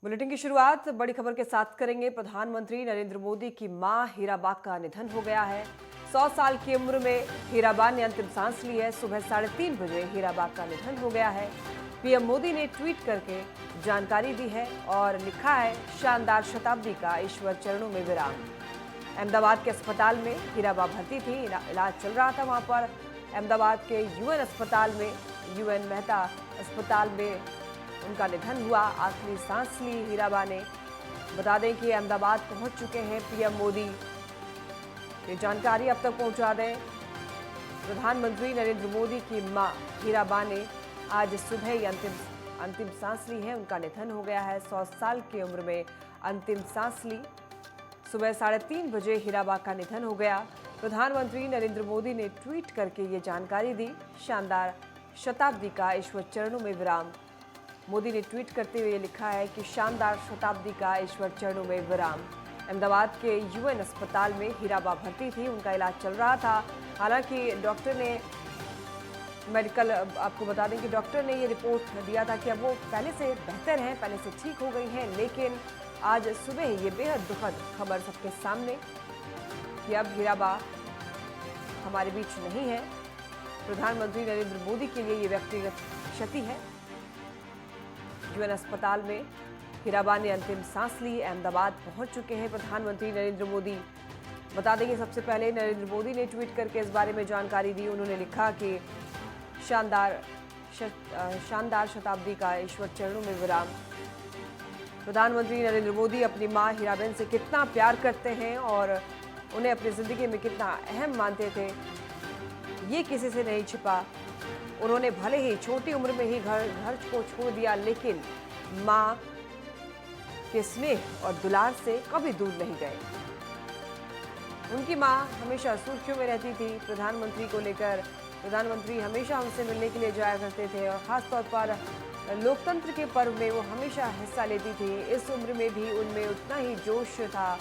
Bulletin की शुरुआत बड़ी खबर के साथ करेंगे। प्रधानमंत्री नरेंद्र मोदी की मां हीराबा का निधन हो गया है। 100 साल की उम्र में हीराबा ने अंतिम सांस ली है। सुबह 3:30 बजे हीराबा का निधन हो गया है। पीएम मोदी ने ट्वीट करके जानकारी दी है और लिखा है, शानदार शताब्दी का ईश्वर चरणों में विराम। अहमदाबाद के अस्पताल में हीराबा भर्ती थी, इलाज चल रहा था वहां पर। अहमदाबाद के यूएन अस्पताल में, यूएन मेहता अस्पताल में उनका निधन हुआ। आखिरी सांस ली हीराबा ने। बता दें कि अहमदाबाद पहुंच चुके हैं पीएम मोदी। ये जानकारी अब तक पहुंचा दें। प्रधानमंत्री नरेंद्र मोदी की मां हीराबा ने आज सुबह ही अंतिम सांस ली है। उनका निधन हो गया है। 100 साल की उम्र में अंतिम सांस ली। सुबह 3:30 बजे हीराबा का निधन हो गया। प्रधानमंत्री नरेंद्र मोदी ने ट्वीट करके ये जानकारी दी, शानदार शताब्दी का ईश्वर चरणों में विराम। मोदी ने ट्वीट करते हुए लिखा है कि शानदार शताब्दी का ईश्वर चरणों में विराम। अहमदाबाद के यूएन अस्पताल में हीराबा भर्ती थी, उनका इलाज चल रहा था। हालांकि डॉक्टर ने आपको बता दें कि डॉक्टर ने ये रिपोर्ट दिया था कि अब वो पहले से बेहतर हैं, पहले से ठीक हो गई हैं। लेकिन आज सुबह ये बेहद दुखद खबर सबके सामने कि अब हीराबा हमारे बीच नहीं है। प्रधानमंत्री नरेंद्र मोदी के लिए ये व्यक्तिगत क्षति है। यूएन अस्पताल में हीराबा ने अंतिम सांस ली। अहमदाबाद पहुंच चुके हैं प्रधानमंत्री नरेंद्र मोदी। बता देंगे सबसे पहले नरेंद्र मोदी ने ट्वीट करके इस बारे में जानकारी दी। उन्होंने लिखा कि शानदार शताब्दी का ईश्वर चरणों में विराम। प्रधानमंत्री नरेंद्र मोदी अपनी मां हीराबेन से कितना प्यार करते हैं और उन्हें अपनी जिंदगी में कितना अहम मानते थे, ये किसी से नहीं छिपा। उन्होंने भले ही छोटी उम्र में ही घर को छोड़ दिया, लेकिन मां के स्नेह और दुलार से कभी दूर नहीं गए। उनकी मां हमेशा सुर्खियों में रहती थी प्रधानमंत्री को लेकर। प्रधानमंत्री हमेशा उनसे मिलने के लिए जाया करते थे और खासतौर पर लोकतंत्र के पर्व में वो हमेशा हिस्सा लेती थी। इस उम्र में भी उनमें उतना ही जोश था।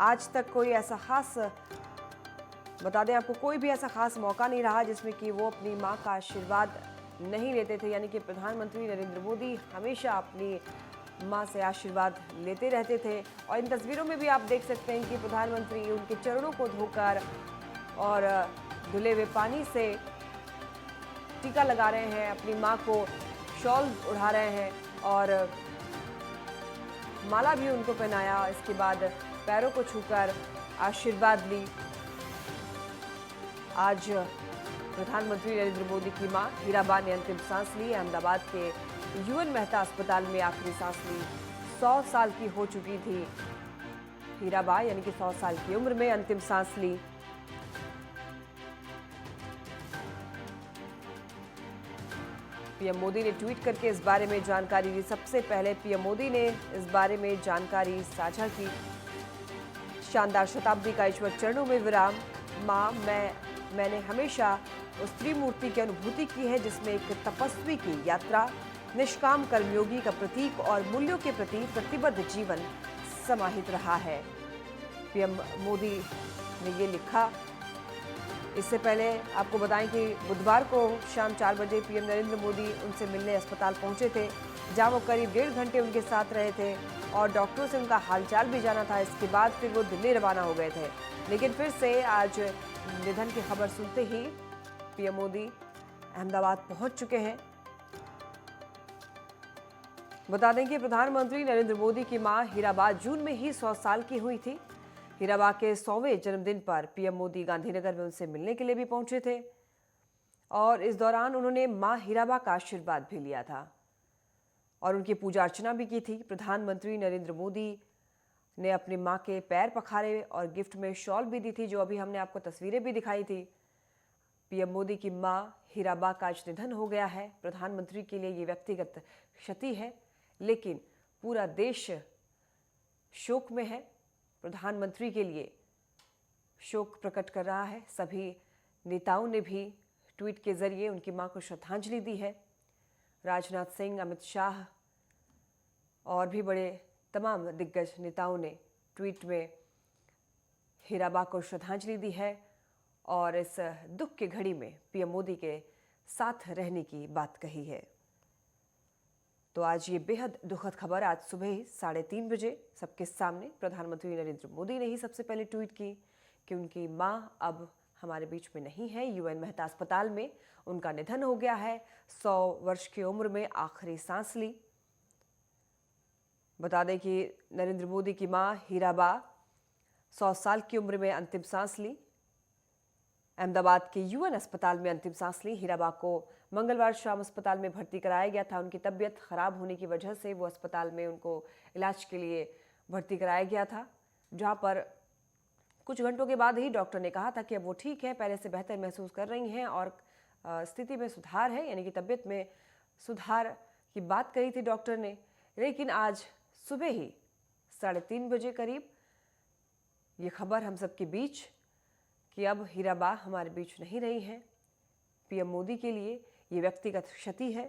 आज तक कोई ऐसा खास, बता दें आपको, कोई भी ऐसा खास मौका नहीं रहा जिसमें कि वो अपनी मां का आशीर्वाद नहीं लेते थे। यानी कि प्रधानमंत्री नरेंद्र मोदी हमेशा अपनी मां से आशीर्वाद लेते रहते थे। और इन तस्वीरों में भी आप देख सकते हैं कि प्रधानमंत्री उनके चरणों को धोकर और धुले हुए पानी से टीका लगा रहे हैं, अपनी मां को शॉल उड़ा रहे हैं और माला भी उनको पहनाया। इसके बाद पैरों को छूकर आशीर्वाद ली। आज प्रधानमंत्री नरेंद्र मोदी की मां हीराबा ने अंतिम सांस ली। अहमदाबाद के यूएन मेहता अस्पताल में आखिरी सांस ली। 100 साल की हो चुकी थी हीराबा, यानी कि 100 साल की उम्र में अंतिम सांस ली। पीएम मोदी ने ट्वीट करके इस बारे में जानकारी दी। सबसे पहले पीएम मोदी ने इस बारे में जानकारी साझा की। शानदार शताब्दी का ईश्वर चरणों में विराम। मां, मैंने हमेशा उस त्रिमूर्ति की अनुभूति की है जिसमें एक तपस्वी की यात्रा, निष्काम कर्मयोगी का प्रतीक और मूल्यों के प्रति प्रतिबद्ध जीवन समाहित रहा है। पीएम मोदी ने ये लिखा। इससे पहले आपको बताएं कि बुधवार को शाम 4 बजे पीएम नरेंद्र मोदी उनसे मिलने अस्पताल पहुंचे थे, जहां वो करीब 1.5 घंटे उनके साथ रहे थे और डॉक्टरों से उनका हालचाल भी जाना था। इसके बाद फिर वो दिल्ली रवाना हो गए थे। लेकिन फिर से आज निधन की खबर सुनते ही पीएम मोदी अहमदाबाद पहुंच चुके हैं। बता दें कि प्रधानमंत्री नरेंद्र मोदी की मां हीराबा जून में ही 100 साल की हुई थी। हीराबा के 100वें जन्मदिन पर पीएम मोदी गांधीनगर में उनसे मिलने के लिए भी पहुंचे थे और इस दौरान उन्होंने मां हीराबा का आशीर्वाद भी लिया था और उनकी पूजा अर्चना भी की थी। प्रधानमंत्री नरेंद्र मोदी ने अपनी मां के पैर पखारे और गिफ्ट में शॉल भी दी थी, जो अभी हमने आपको तस्वीरें भी दिखाई थी। पीएम मोदी की मां हीराबा का आज निधन हो गया है। प्रधानमंत्री के लिए ये व्यक्तिगत क्षति है, लेकिन पूरा देश शोक में है। प्रधानमंत्री के लिए शोक प्रकट कर रहा है। सभी नेताओं ने भी ट्वीट के जरिए उनकी मां को श्रद्धांजलि दी है। राजनाथ सिंह, अमित शाह और भी बड़े तमाम दिग्गज नेताओं ने ट्वीट में हीराबा को श्रद्धांजलि दी है और इस दुख की घड़ी में पीएम मोदी के साथ रहने की बात कही है। तो आज ये बेहद दुखद खबर आज सुबह 3:30 बजे सबके सामने प्रधानमंत्री नरेंद्र मोदी ने ही सबसे पहले ट्वीट की कि उनकी मां अब हमारे बीच में नहीं है। यूएन मेहता अस्पताल में उनका निधन हो गया है। 100 वर्ष की उम्र में आखिरी सांस ली। बता दें कि नरेंद्र मोदी की मां हीराबा 100 साल की उम्र में अंतिम सांस ली। अहमदाबाद के यूएन अस्पताल में अंतिम सांस ली। हीराबा को मंगलवार शाम अस्पताल में भर्ती कराया गया था। उनकी तबीयत खराब होने की वजह से वो अस्पताल में उनको इलाज के लिए भर्ती कराया गया था, जहां पर कुछ घंटों के बाद ही डॉक्टर ने कहा था कि अब वो ठीक है, पहले से बेहतर महसूस कर रही हैं और स्थिति में सुधार है, यानी कि तबीयत में सुधार की बात कही थी डॉक्टर ने। लेकिन आज सुबह ही 3:30 बजे करीब ये खबर हम सबके बीच कि अब हीराबा हमारे बीच नहीं रही हैं। पीएम मोदी के लिए ये व्यक्तिगत क्षति है।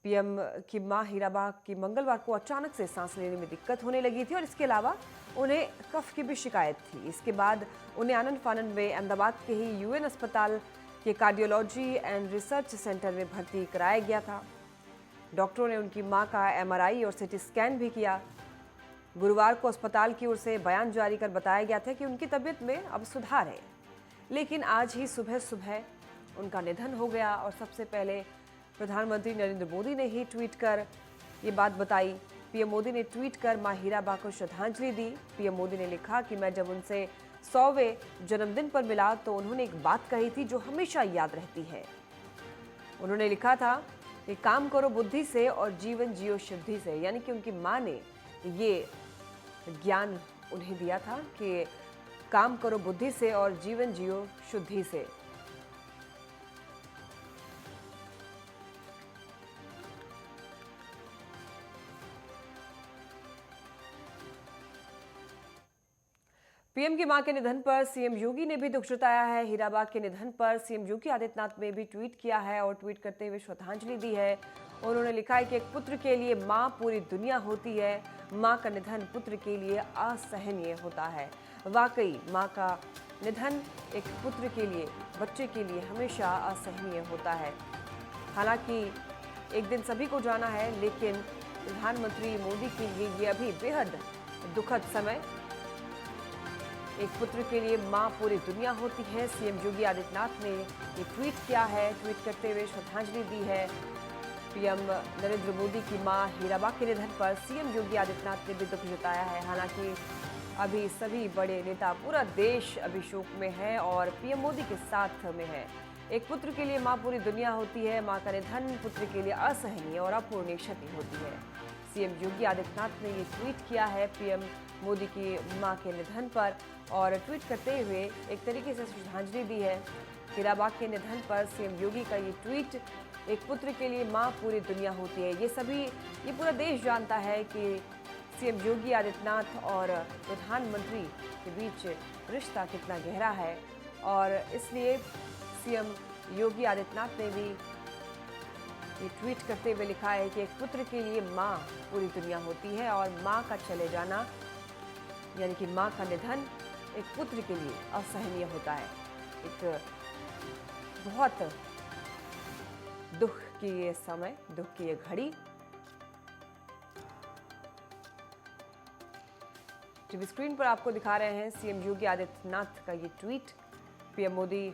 पीएम की मां हीराबा की मंगलवार को अचानक से सांस लेने में दिक्कत होने लगी थी और इसके अलावा उन्हें कफ की भी शिकायत थी। इसके बाद उन्हें आनंद फानंद में अहमदाबाद के ही यूएन अस्पताल के कार्डियोलॉजी एंड रिसर्च सेंटर में भर्ती कराया गया था। डॉक्टरों ने उनकी मां का एमआरआई और सीटी स्कैन भी किया। गुरुवार को अस्पताल की ओर से बयान जारी कर बताया गया था कि उनकी तबीयत में अब सुधार है। लेकिन आज ही सुबह सुबह उनका निधन हो गया और सबसे पहले प्रधानमंत्री नरेंद्र मोदी ने ही ट्वीट कर ये बात बताई। पीएम मोदी ने ट्वीट कर मां हीराबा को श्रद्धांजलि दी। पीएम मोदी ने लिखा कि मैं जब उनसे 100वें जन्मदिन पर मिला तो उन्होंने एक बात कही थी जो हमेशा याद रहती है। उन्होंने लिखा था कि काम करो बुद्धि से और जीवन जियो शुद्धि से, यानी कि उनकी मां ने ये ज्ञान उन्हें दिया था कि काम करो बुद्धि से और जीवन जियो शुद्धि से। पीएम की मां के निधन पर सीएम योगी ने भी दुख जताया है। हीराबा के निधन पर सीएम योगी आदित्यनाथ ने भी ट्वीट किया है और ट्वीट करते हुए श्रद्धांजलि दी है। उन्होंने लिखा है कि एक पुत्र के लिए मां पूरी दुनिया होती है। मां का निधन पुत्र के लिए असहनीय होता है। वाकई मां का निधन एक पुत्र के लिए, बच्चे के लिए हमेशा असहनीय होता है। हालांकि एक दिन सभी को जाना है, लेकिन प्रधानमंत्री मोदी के लिए ये अभी बेहद दुखद समय। एक पुत्र के लिए मां पूरी दुनिया होती है। सीएम योगी आदित्यनाथ ने ये ट्वीट किया है। ट्वीट करते हुए श्रद्धांजलि दी है। पीएम नरेंद्र मोदी की मां हीराबा के निधन पर सीएम योगी आदित्यनाथ ने भी दुख जताया है। हालांकि अभी सभी बड़े नेता, पूरा देश अभी शोक में है और पीएम मोदी के साथ में है। एक पुत्र के लिए मां पूरी दुनिया होती है। मां का निधन पुत्र के लिए असहनीय और अपूरणीय क्षति होती है। सीएम योगी आदित्यनाथ ने ये ट्वीट किया है पीएम मोदी की मां के निधन पर और ट्वीट करते हुए एक तरीके से श्रद्धांजलि दी है। हीराबा के निधन पर सीएम योगी का ये ट्वीट, एक पुत्र के लिए मां पूरी दुनिया होती है, ये पूरा देश जानता है कि सीएम योगी आदित्यनाथ और प्रधानमंत्री के बीच रिश्ता कितना गहरा है और इसलिए सीएम योगी आदित्यनाथ ने भी ये ट्वीट करते हुए लिखा है कि एक पुत्र के लिए मां पूरी दुनिया होती है और मां का चले जाना, यानी कि मां का निधन एक पुत्र के लिए असहनीय होता है। एक बहुत दुख की ये समय, दुख की ये घड़ी। टीवी स्क्रीन पर आपको दिखा रहे हैं सीएम योगी आदित्यनाथ का ये ट्वीट। पीएम मोदी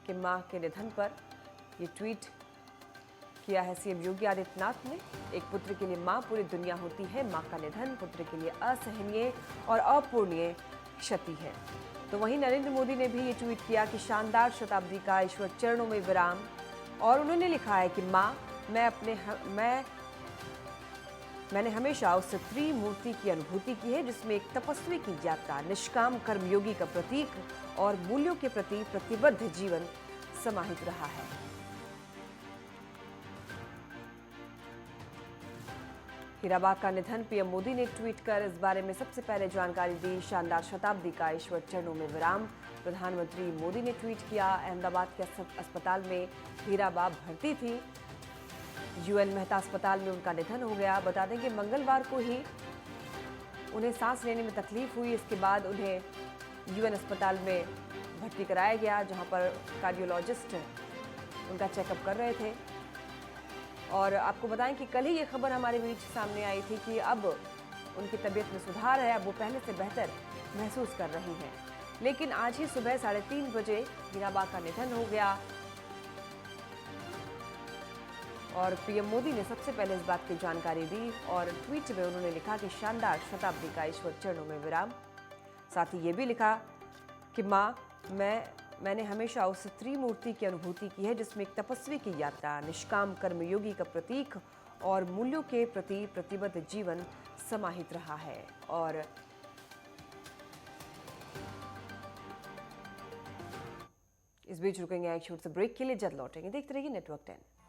के मां के निधन पर ये ट्वीट किया है सीएम योगी आदित्यनाथ ने। एक पुत्र के लिए मां पूरी दुनिया होती है। मां का निधन पुत्र के लिए असहनीय और अपूरणीय क्षति है। तो वहीं नरेंद्र मोदी ने भी ये ट्वीट किया कि शानदार शताब्दी का ईश्वर चरणों में विराम, और उन्होंने लिखा है कि मां, मैंने हमेशा उस त्रिमूर्ति की अनुभूति की है जिसमें एक तपस्वी की यात्रा, निष्काम कर्मयोगी का प्रतीक और मूल्यों के प्रति प्रतिबद्ध जीवन समाहित रहा है। हीराबा का निधन, पीएम मोदी ने ट्वीट कर इस बारे में सबसे पहले जानकारी दी। शानदार शताब्दी का ईश्वर चरणों में विराम, प्रधानमंत्री मोदी ने ट्वीट किया। अहमदाबाद के अस्पताल में हीराबा भर्ती थी। यूएन मेहता अस्पताल में उनका निधन हो गया। बता दें कि मंगलवार को ही उन्हें सांस लेने में तकलीफ हुई। इसके बाद उन्हें यूएन अस्पताल में भर्ती कराया गया, जहां पर कार्डियोलॉजिस्ट उनका चेकअप कर रहे थे और आपको बताएं कि कल ही ये खबर हमारे बीच सामने आई थी कि अब उनकी तबीयत में सुधार है, अब वो पहले से बेहतर महसूस कर रही हैं। लेकिन आज ही सुबह 3:30 बजे हीराबा का निधन हो गया और पीएम मोदी ने सबसे पहले इस बात की जानकारी दी और ट्वीट में उन्होंने लिखा कि शानदार शताब्दी का ईश्वर चरणों में विराम। साथ ही ये भी लिखा कि माँ, मैंने हमेशा उस त्रिमूर्ति की अनुभूति की है जिसमें एक तपस्वी की यात्रा, निष्काम कर्मयोगी का प्रतीक और मूल्यों के प्रति प्रतिबद्ध जीवन समाहित रहा है। और इस बीच रुकेंगे एक छोटे से ब्रेक के लिए, जल्द लौटेंगे। देखते रहिए नेटवर्क 10।